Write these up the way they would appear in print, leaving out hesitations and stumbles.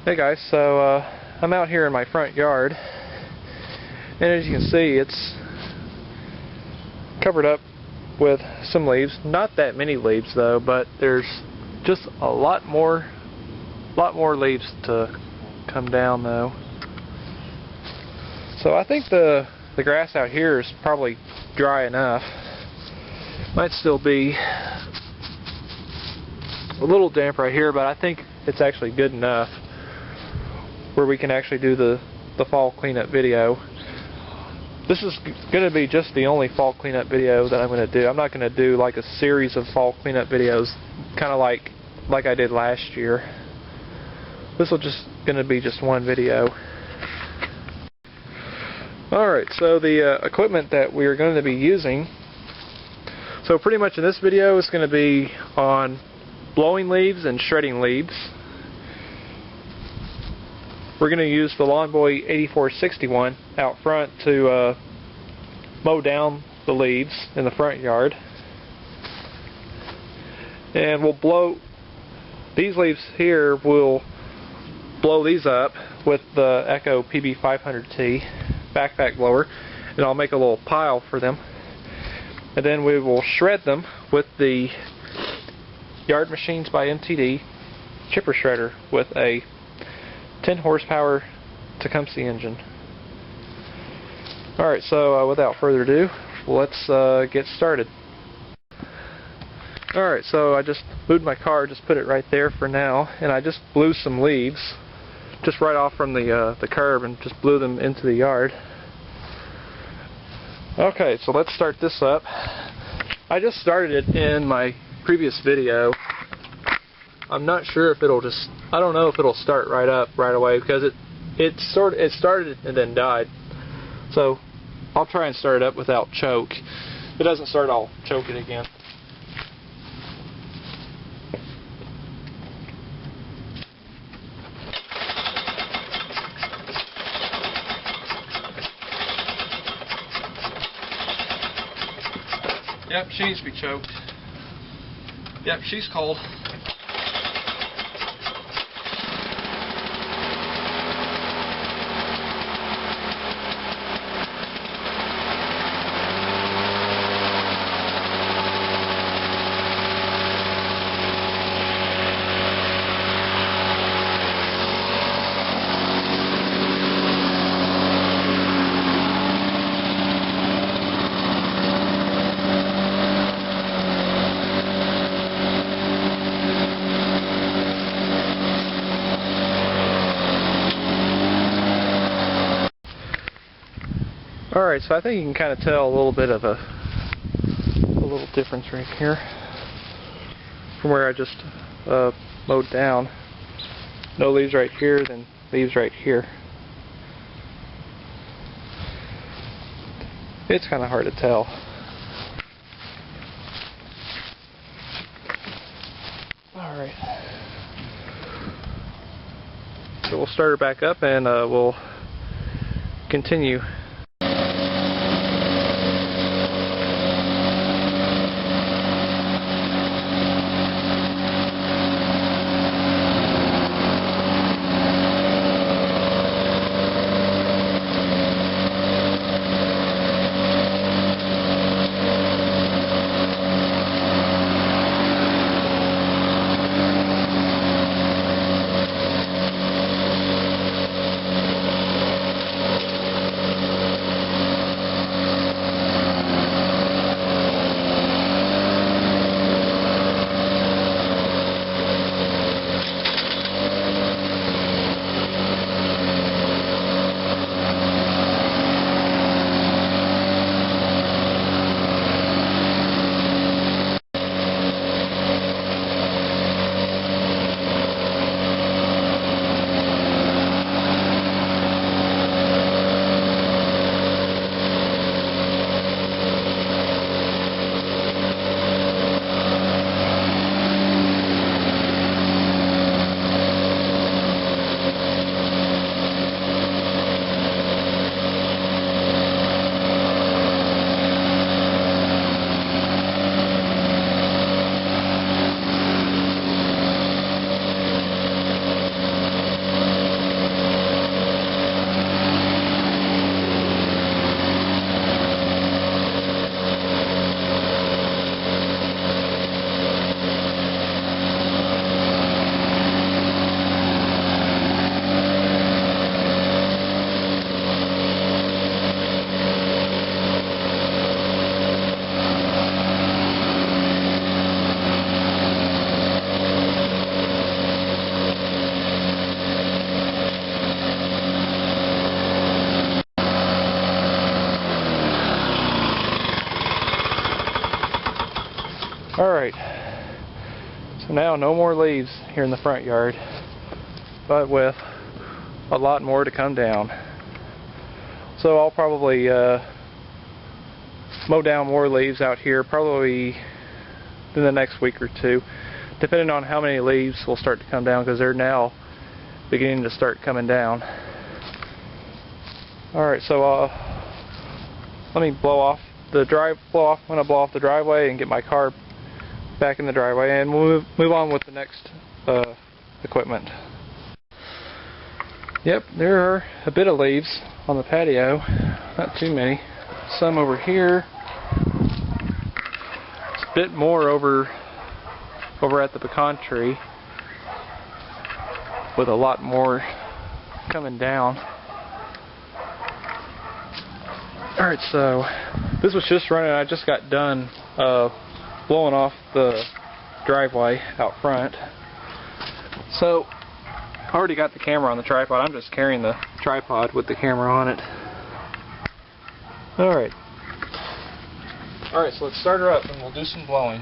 Hey guys, so I'm out here in my front yard, and as you can see, it's covered up with some leaves. Not that many leaves though, but there's just a lot more leaves to come down though. So I think the grass out here is probably dry enough. Might still be a little damp right here, but I think it's actually good enough where we can actually do the fall cleanup video. This is going to be just the only fall cleanup video that I'm going to do. I'm not going to do like a series of fall cleanup videos, kind of like I did last year. This will just going to be just one video. Alright, so the equipment that we are going to be using, so pretty much in this video it's going to be on blowing leaves and shredding leaves. We're going to use the Lawnboy 8461 out front to mow down the leaves in the front yard. And we'll blow these leaves here, we'll blow these up with the Echo PB500T backpack blower, and I'll make a little pile for them. And then we will shred them with the Yard Machines by MTD chipper shredder with a 10 horsepower Tecumseh engine. Alright, so without further ado, let's get started. Alright, so I just moved my car, just put it right there for now, and I just blew some leaves just right off from the curb and just blew them into the yard. Okay, so let's start this up. I just started it in my previous video. I'm not sure if it'll just, I don't know if it'll start right up right away, because it started and then died. So I'll try and start it up without choke. If it doesn't start, I'll choke it again. Yep, she needs to be choked. Yep, she's cold. Alright, so I think you can kind of tell a little bit of a little difference right here from where I just mowed down. No leaves right here, then leaves right here. It's kind of hard to tell. Alright. So we'll start her back up and we'll continue. Alright, so now no more leaves here in the front yard, but with a lot more to come down. So I'll probably mow down more leaves out here probably in the next week or two, depending on how many leaves will start to come down, because they're now beginning to start coming down. Alright, so let me blow off the I'm going to blow off the driveway and get my car back in the driveway, and we'll move on with the next equipment. Yep, there are a bit of leaves on the patio, not too many. Some over here. It's a bit more over at the pecan tree, with a lot more coming down. Alright, so this was just running. I just got done blowing off the driveway out front. So I already got the camera on the tripod. I'm just carrying the tripod with the camera on it. Alright, so let's start her up and we'll do some blowing.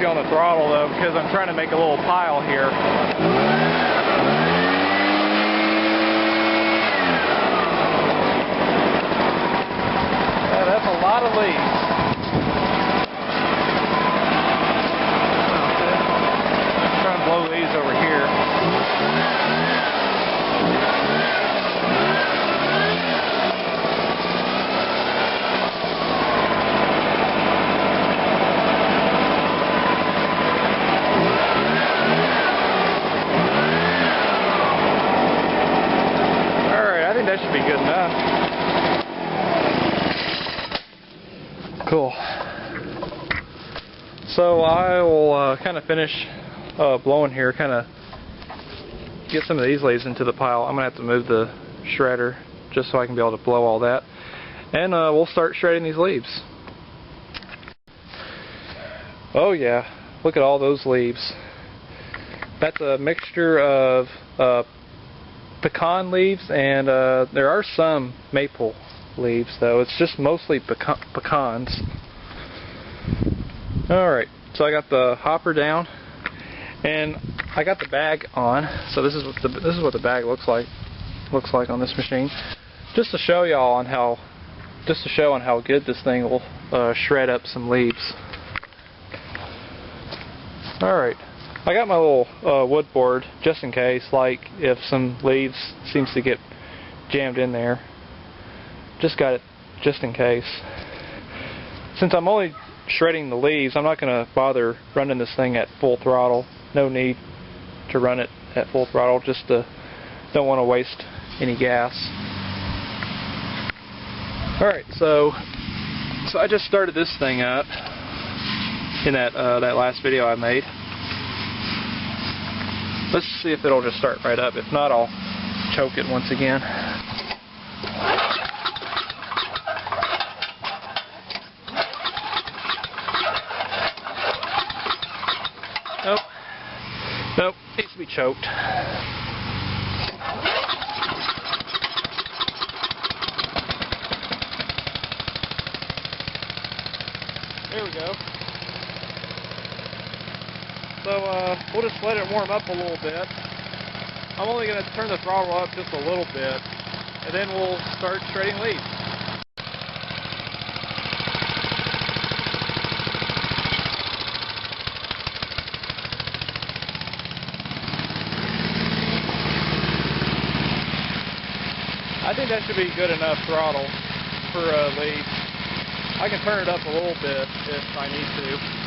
On the throttle though, because I'm trying to make a little pile here. Yeah, that's a lot of leaves. I'm trying to blow these over here. That should be good enough. Cool. So I will kind of finish blowing here, kind of get some of these leaves into the pile. I'm going to have to move the shredder just so I can be able to blow all that. And we'll start shredding these leaves. Oh yeah, look at all those leaves. That's a mixture of pecan leaves, and there are some maple leaves though. It's just mostly pecans. Alright, so I got the hopper down and I got the bag on. So this is what the bag looks like on this machine. Just to show y'all on how good this thing will shred up some leaves. Alright, I got my little wood board just in case, like if some leaves seems to get jammed in there. Just got it just in case. Since I'm only shredding the leaves, I'm not going to bother running this thing at full throttle. No need to run it at full throttle, just don't want to waste any gas. Alright, so I just started this thing up in that last video I made. Let's see if it'll just start right up. If not, I'll choke it once again. Nope. Nope. Needs to be choked. There we go. So we'll just let it warm up a little bit. I'm only going to turn the throttle up just a little bit, and then we'll start shredding leaves. I think that should be good enough throttle for leaves. I can turn it up a little bit if I need to.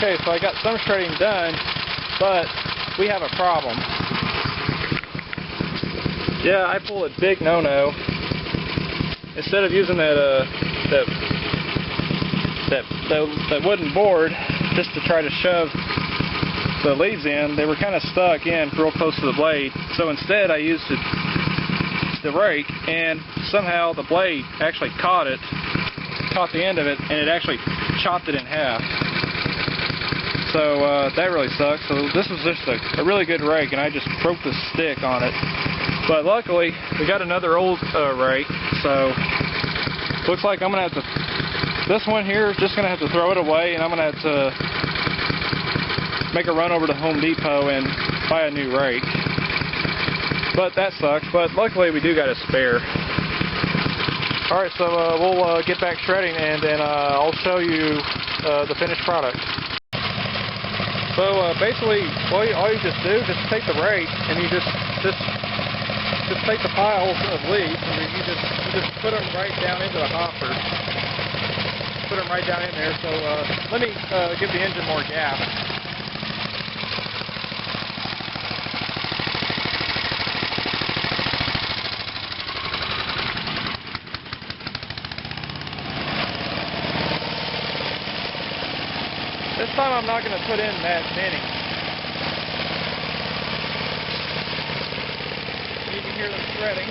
Okay, so I got some shredding done, but we have a problem. Yeah, I pulled a big no-no. Instead of using that wooden board just to try to shove the leaves in, they were kind of stuck in real close to the blade. So instead I used the rake, and somehow the blade actually caught the end of it, and it actually chopped it in half. So that really sucks. So this was just a really good rake, and I just broke the stick on it. But luckily, we got another old rake, so looks like I'm going to have to, this one here is just going to have to throw it away, and I'm going to have to make a run over to Home Depot and buy a new rake. But that sucks, but luckily we do got a spare. Alright, so we'll get back shredding, and then I'll show you the finished product. So basically, all you just do is just take the rake, and you just take the piles of leaves, and you just put them right down into the hopper. Put them right down in there. So let me give the engine more gas. This time I'm not going to put in that many. You can hear them shredding.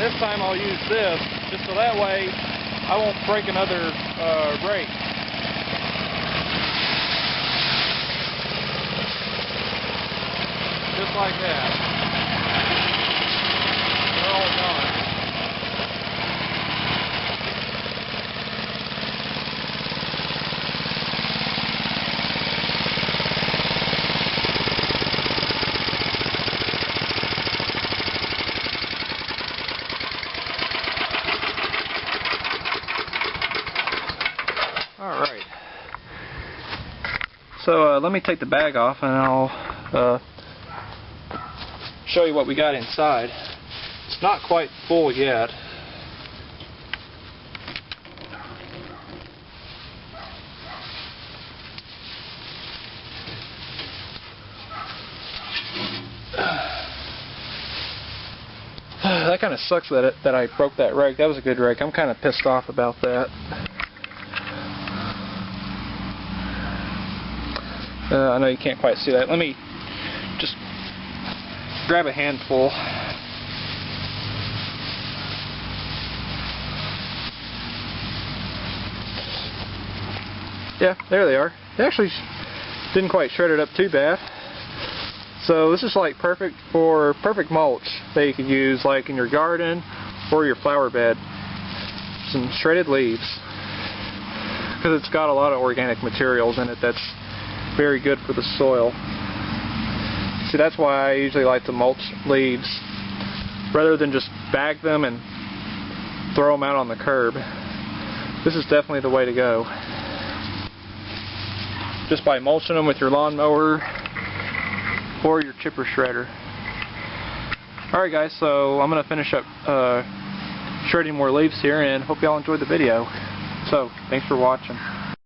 this time I'll use this, just so that way I won't break another rake. Just like that. They're all gone. Alright, so let me take the bag off and I'll show you what we got inside. It's not quite full yet. That kind of sucks that I broke that rake. That was a good rake. I'm kind of pissed off about that. I know you can't quite see that. Let me just grab a handful. Yeah, there they are. They actually didn't quite shred it up too bad. So this is like perfect mulch that you could use like in your garden or your flower bed. Some shredded leaves, because it's got a lot of organic materials in it that's very good for the soil. See, that's why I usually like to mulch leaves rather than just bag them and throw them out on the curb. This is definitely the way to go. Just by mulching them with your lawnmower or your chipper shredder. Alright guys, so I'm going to finish up shredding more leaves here and hope y'all enjoyed the video. So, thanks for watching.